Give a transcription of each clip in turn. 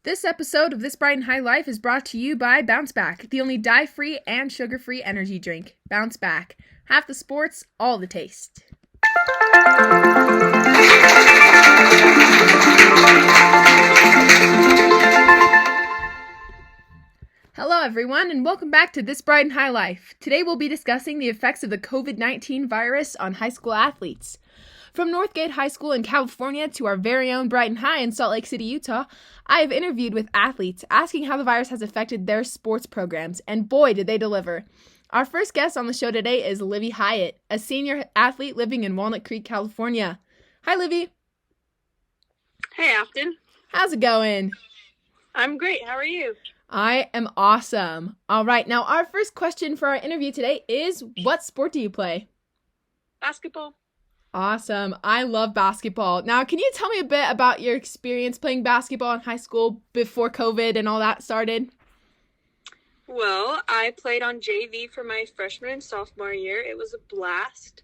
This episode of This Brighton High Life is brought to you by Bounce Back, the only dye-free and sugar-free energy drink. Bounce Back. Half the sports, all the taste. Hello everyone, and welcome back to This Brighton High Life. Today we'll be discussing the effects of the COVID-19 virus on high school athletes. From Northgate High School in California to our very own Brighton High in Salt Lake City, Utah, I have interviewed with athletes asking how the virus has affected their sports programs, and boy did they deliver. Our first guest on the show today is Livy Hyatt, a senior athlete living in Walnut Creek, California. Hi, Livy. Hey, Afton. How's it going? I'm great. How are you? I am awesome. All right, now our first question for our interview today is, what sport do you play? Basketball. Awesome. I love basketball. Now, can you tell me a bit about your experience playing basketball in high school before COVID and all that started? Well, I played on JV for my freshman and sophomore year. It was a blast.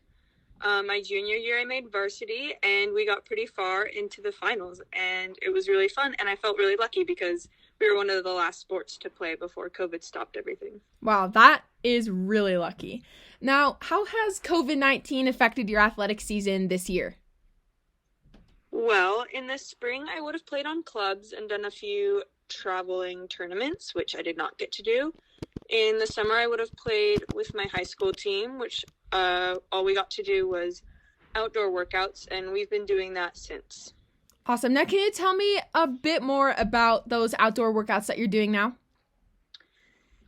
My junior year, I made varsity, and we got pretty far into the finals, and it was really fun, and I felt really lucky because we were one of the last sports to play before COVID stopped everything. Wow, that is really lucky. Now, how has COVID-19 affected your athletic season this year? Well, in the spring, I would have played on clubs and done a few traveling tournaments, which I did not get to do. In the summer, I would have played with my high school team, which all we got to do was outdoor workouts, and we've been doing that since. Awesome. Now, can you tell me a bit more about those outdoor workouts that you're doing now?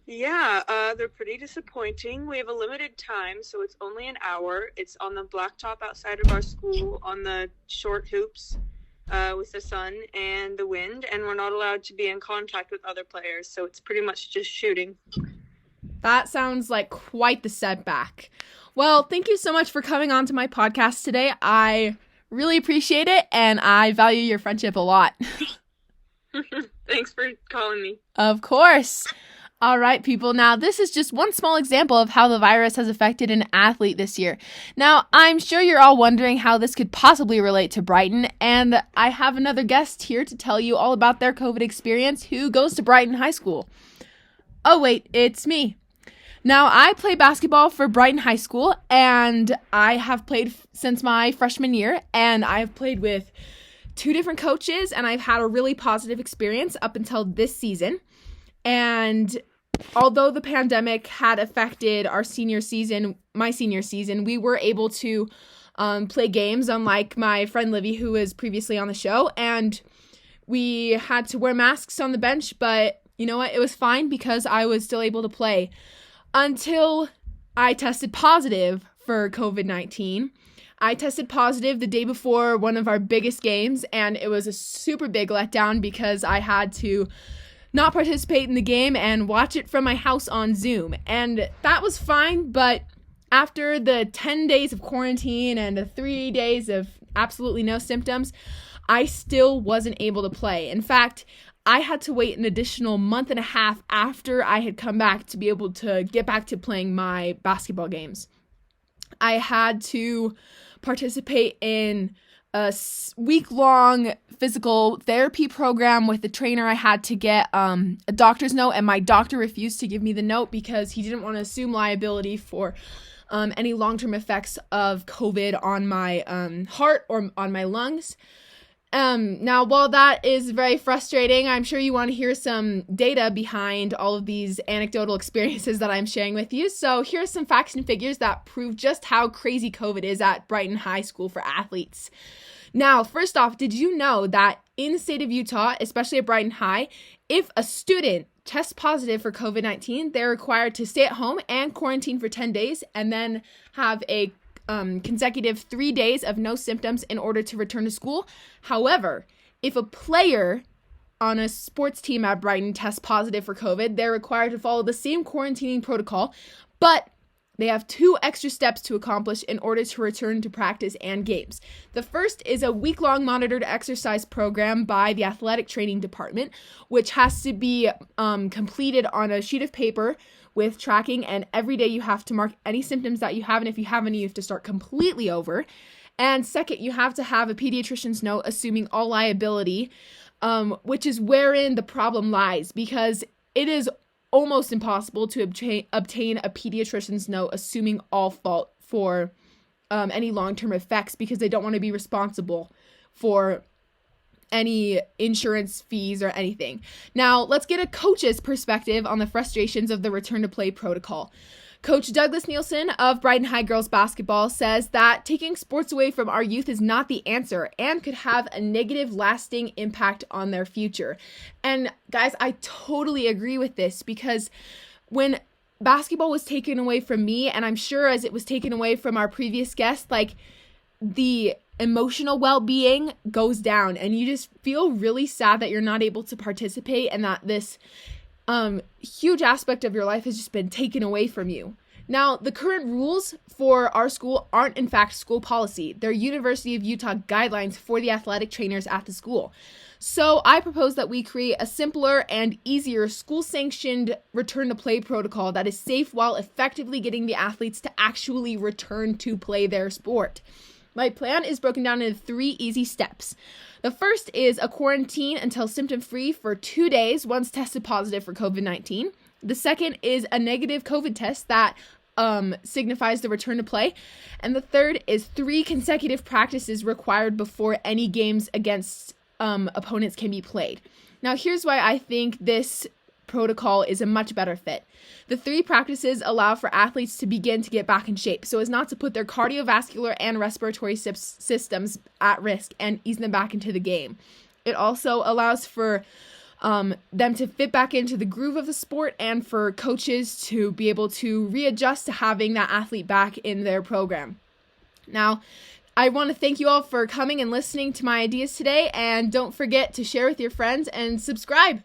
Yeah, they're pretty disappointing. We have a limited time, so it's only an hour. It's on the blacktop outside of our school on the short hoops with the sun and the wind, and we're not allowed to be in contact with other players, so it's pretty much just shooting. That sounds like quite the setback. Well, thank you so much for coming on to my podcast today. I really appreciate it, and I value your friendship a lot. Thanks for calling me. Of course. All right, people. Now, this is just one small example of how the virus has affected an athlete this year. Now, I'm sure you're all wondering how this could possibly relate to Brighton, and I have another guest here to tell you all about their COVID experience who goes to Brighton High School. Oh, wait, it's me. Now, I play basketball for Brighton High School, and I have played since my freshman year, and I've played with 2 different coaches, and I've had a really positive experience up until this season. And although the pandemic had affected our my senior season, we were able to play games, unlike my friend Livy, who was previously on the show, and we had to wear masks on the bench, but you know what? It was fine because I was still able to play until I tested positive for COVID-19. I tested positive the day before one of our biggest games, and it was a super big letdown because I had to not participate in the game and watch it from my house on Zoom. And that was fine, but after the 10 days of quarantine and the 3 days of absolutely no symptoms, I still wasn't able to play. In fact, I had to wait an additional month and a half after I had come back to be able to get back to playing my basketball games. I had to participate in a week-long physical therapy program with the trainer. I had to get a doctor's note, and my doctor refused to give me the note because he didn't want to assume liability for any long-term effects of COVID on my heart or on my lungs. Now, while that is very frustrating, I'm sure you want to hear some data behind all of these anecdotal experiences that I'm sharing with you. So here are some facts and figures that prove just how crazy COVID is at Brighton High School for athletes. Now, first off, did you know that in the state of Utah, especially at Brighton High, if a student tests positive for COVID-19, they're required to stay at home and quarantine for 10 days and then have a consecutive 3 days of no symptoms in order to return to school. However, if a player on a sports team at Brighton tests positive for COVID, they're required to follow the same quarantining protocol, but they have 2 extra steps to accomplish in order to return to practice and games. The first is a week-long monitored exercise program by the athletic training department, which has to be completed on a sheet of paper with tracking, and every day you have to mark any symptoms that you have, and if you have any, you have to start completely over. And second, you have to have a pediatrician's note assuming all liability which is wherein the problem lies, because it is almost impossible to obtain a pediatrician's note assuming all fault for any long-term effects, because they don't want to be responsible for any insurance fees or anything. Now, let's get a coach's perspective on the frustrations of the return to play protocol. Coach Douglas Nielsen of Brighton High Girls Basketball says that taking sports away from our youth is not the answer and could have a negative, lasting impact on their future. And guys, I totally agree with this, because when basketball was taken away from me, and I'm sure as it was taken away from our previous guest, like, the emotional well-being goes down, and you just feel really sad that you're not able to participate, and that this huge aspect of your life has just been taken away from you. Now, the current rules for our school aren't in fact school policy. They're University of Utah guidelines for the athletic trainers at the school. So I propose that we create a simpler and easier school-sanctioned return to play protocol that is safe while effectively getting the athletes to actually return to play their sport. My plan is broken down into 3 easy steps. The first is a quarantine until symptom-free for 2 days once tested positive for COVID-19. The second is a negative COVID test that signifies the return to play. And the third is 3 consecutive practices required before any games against opponents can be played. Now, here's why I think this protocol is a much better fit. The 3 practices allow for athletes to begin to get back in shape so as not to put their cardiovascular and respiratory systems at risk and ease them back into the game. It also allows for them to fit back into the groove of the sport, and for coaches to be able to readjust to having that athlete back in their program. Now, I want to thank you all for coming and listening to my ideas today, and don't forget to share with your friends and subscribe.